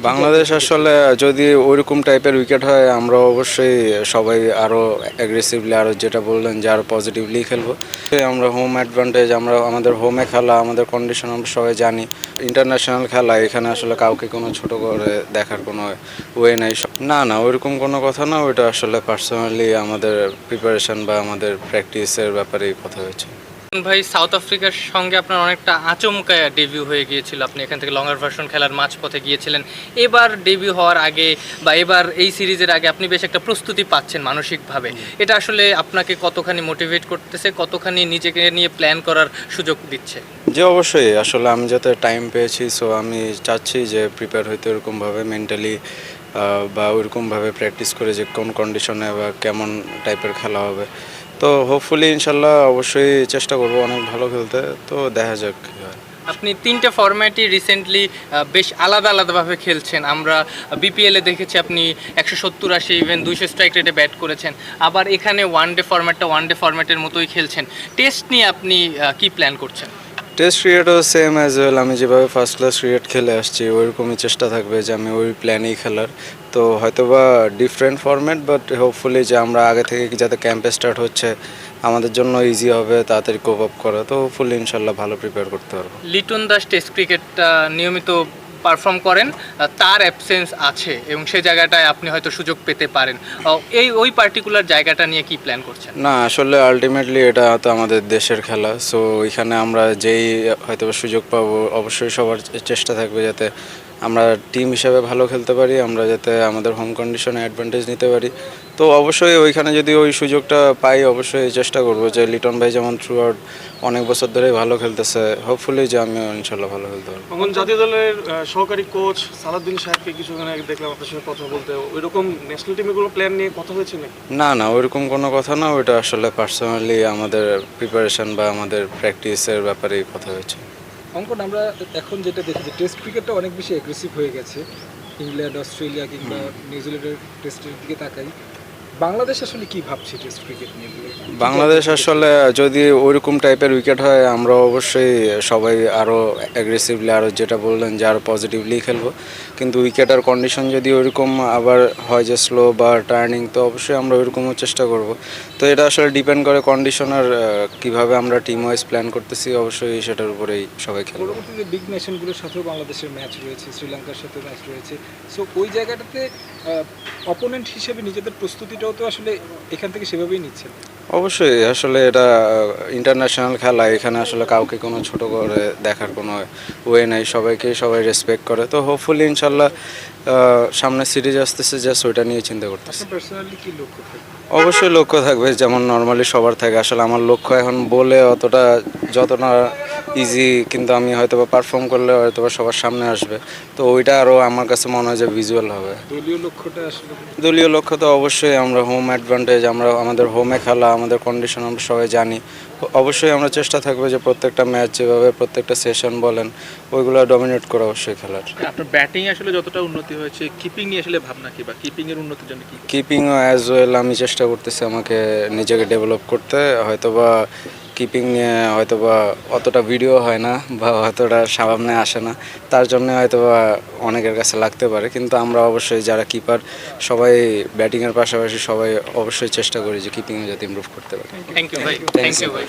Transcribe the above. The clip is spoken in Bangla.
বাংলাদেশ আসলে যদি ওইরকম টাইপের উইকেট হয় আমরা অবশ্যই সবাই আরও অ্যাগ্রেসিভলি আরও যেটা বললেন যে আরও পজিটিভলি খেলবো। আমরা হোম অ্যাডভান্টেজ, আমরা আমাদের হোমে খেলা, আমাদের কন্ডিশন আমরা সবাই জানি। ইন্টারন্যাশনাল খেলা, এখানে আসলে কাউকে কোনো ছোট করে দেখার কোনো ওয়ে নাই। না না, ওইরকম কোনো কথা না, ওইটা আসলে পার্সোনালি আমাদের প্রিপারেশন বা আমাদের প্র্যাকটিসের ব্যাপারেই কথা হয়েছে। ভাই, সাউথ আফ্রিকার সঙ্গে আপনার অনেকটা আচমকা ডেবিউ হয়ে গিয়েছিল, আপনি এখান থেকে লঙ্গার ভার্সন খেলার মাঝপথে গিয়েছিলেন। এবার ডেবিউ হওয়ার আগে বা এবার এই সিরিজের আগে আপনি বেশ একটা প্রস্তুতি পাচ্ছেন মানসিকভাবে, এটা আসলে আপনাকে কতখানি মোটিভেট করতেছে, কতখানি নিজেকে নিয়ে প্ল্যান করার সুযোগ দিচ্ছে? যে অবশ্যই, আসলে আমি যাতে টাইম পেয়েছি, সো আমি চাচ্ছি যে প্রিপেয়ার হইতে ওরকমভাবে মেন্টালি বা ওইরকমভাবে প্র্যাকটিস করে যে কোন কন্ডিশনে বা কেমন টাইপের খেলা হবে। তো হোপফুলি ইনশাল্লাহ অবশ্যই চেষ্টা করব অনেক ভালো খেলতে, তো দেখা যাক কী হয়। আপনি তিনটে ফরম্যাটই রিসেন্টলি বেশ আলাদা আলাদাভাবে খেলছেন। আমরা বিপিএলে দেখেছি আপনি 170-80 ইভেন 200 স্ট্রাইক রেটে ব্যাট করেছেন, আবার এখানে ওয়ান ডে ফরম্যাটের মতোই খেলছেন। টেস্ট নিয়ে আপনি কি প্ল্যান করছেন? টেস্ট ক্রিকেটও সেম অ্যাজ ওয়েল, আমি যেভাবে ফার্স্ট ক্লাস ক্রিকেট খেলে আসছি ওইরকমই চেষ্টা থাকবে যে আমি ওই প্ল্যানেই খেলার। তো হয়তোবা ডিফারেন্ট ফরম্যাট, বাট হোপফুলি যে আমরা আগে থেকে যাতে ক্যাম্পে স্টার্ট হচ্ছে আমাদের জন্য ইজি হবে তাড়াতাড়ি কোপ আপ করা, তো হোপফুলি ইনশাল্লাহ ভালো প্রিপেয়ার করতে পারবো। লিটন দাস টেস্ট ক্রিকেটটা নিয়মিত পারফর্ম করেন, তার অ্যাবসেন্স আছে এবং সেই জায়গাটায় আপনি হয়তো সুযোগ পেতে পারেন। ওই পার্টিকুলার জায়গাটা নিয়ে কি প্ল্যান করছেন? না আসলে আলটিমেটলি এটা তো আমাদের দেশের খেলা, সো এখানে আমরা যেই হয়তো সুযোগ পাবো অবশ্যই সবার চেষ্টা থাকবে যাতে আমরা টিম হিসাবে ভালো খেলতে পারি, আমরা যাতে আমাদের হোম কন্ডিশনে অ্যাডভান্টেজ নিতে পারি। তো অবশ্যই ওইখানে যদি ওই সুযোগটা পাই অবশ্যই চেষ্টা করবো যে লিটন ভাই যেমন থ্রু আউট অনেক বছর ধরেই ভালো খেলতেছে, হোপফুলি যে আমিও ইনশাল্লাহ ভালো খেলতে পারবো। এখন জাতীয় দলের সহকারী কোচ সালাউদ্দিন সাহেবকে কিছুক্ষণ আগে দেখলাম আপনার সঙ্গে কথা বলতে, ওইরকম ন্যাশনাল টিমের কোনো প্ল্যান নিয়ে কথা হয়েছে নাকি? না না, ওইরকম কোনো কথা না, ওইটা আসলে পার্সোনালি আমাদের প্রিপারেশন বা আমাদের প্র্যাকটিসের ব্যাপারেই কথা হয়েছে। অঙ্কন, আমরা এখন যেটা দেখি যে টেস্ট ক্রিকেটটা অনেক বেশি অ্যাগ্রেসিভ হয়ে গেছে। ইংল্যান্ড, অস্ট্রেলিয়া কিংবা নিউজিল্যান্ডের টেস্টের দিকে তাকাই, বাংলাদেশ আসলে কি ভাবছে টেস্ট ক্রিকেট নিয়ে? বাংলাদেশ আসলে যদি ওইরকম টাইপের উইকেট হয় আমরা অবশ্যই সবাই আরও অ্যাগ্রেসিভলি আরও যেটা বললেন যে আরও পজিটিভলি খেলবো, কিন্তু উইকেটের কন্ডিশন যদি ওইরকম আবার হয় যে স্লো বা টার্নিং, তো অবশ্যই আমরা ওইরকমও চেষ্টা করব। তো এটা আসলে ডিপেন্ড করে কন্ডিশনার কীভাবে আমরা টিম ওয়াইজ প্ল্যান করতেছি, অবশ্যই সেটার উপরেই সবাই খেলবো। পরবর্তীতে বিগ নেশনগুলোর সাথেও বাংলাদেশের ম্যাচ রয়েছে, শ্রীলঙ্কার সাথে ম্যাচ রয়েছে। সো ওই জায়গাটাতে অপোনেন্ট হিসেবে নিজেদের প্রস্তুতিটাও তো আসলে এখান থেকে সেভাবেই নিচ্ছেন। অবশ্যই, আসলে এটা ইন্টারন্যাশনাল খেলা, এখানে আসলে কাউকে কোনো ছোট করে দেখার কোনো ওয়ে নাই, সবাইকেই সবাই রেসপেক্ট করে। তো হোপফুলি ইনশাল্লাহ সামনে সিরিজ আসতেছে, জাস্ট ওইটা নিয়ে চিন্তা করতেছি। পার্সোনালি কি লক্ষ্য থাকে? অবশ্যই লক্ষ্য থাকবে, যেমন নর্মালি সবার থাকে। আসলে আমার লক্ষ্য এখন বলে অতটা যতটা ইজি, কিন্তু আমি হয়তো বা পারফর্ম করলে হয়তো বা সবার সামনে আসবে, তো ওইটা আরও আমার কাছে মনে হয় যে ভিজুয়াল হবে। দলীয় লক্ষ্যটা আসলে? দলীয় লক্ষ্য তো অবশ্যই আমরা হোম অ্যাডভান্টেজ, আমরা আমাদের হোমে খেলা, আমাদের কন্ডিশন আমরা সবাই জানি। অবশ্যই আমরা চেষ্টা থাকবে যে প্রত্যেকটা ম্যাচ যেভাবে প্রত্যেকটা সেশন বলেন ওইগুলো ডমিনেট করে অবশ্যই খেলার। আপনার ব্যাটিং আসলে যতটা উন্নতি হয়েছে, কিপিং নিয়ে আসলে ভাবনা কি, বা কিপিং এর উন্নতির জন্য কি? কিপিংও অ্যাজ ওয়েল আমি চেষ্টা করতেছি আমাকে নিজেকে ডেভেলপ করতে। হয়তোবা কিপিং নিয়ে হয়তোবা অতটা ভিডিও হয় না বা অতটা সামনে আসে না, তার জন্য হয়তোবা অনেকের কাছে লাগতে পারে, কিন্তু আমরা অবশ্যই যারা কিপার সবাই ব্যাটিংয়ের পাশাপাশি সবাই অবশ্যই চেষ্টা করি যে কিপিংয়ে যাতে ইমপ্রুভ করতে পারি। থ্যাংক ইউ ভাই। থ্যাংক ইউ ভাই।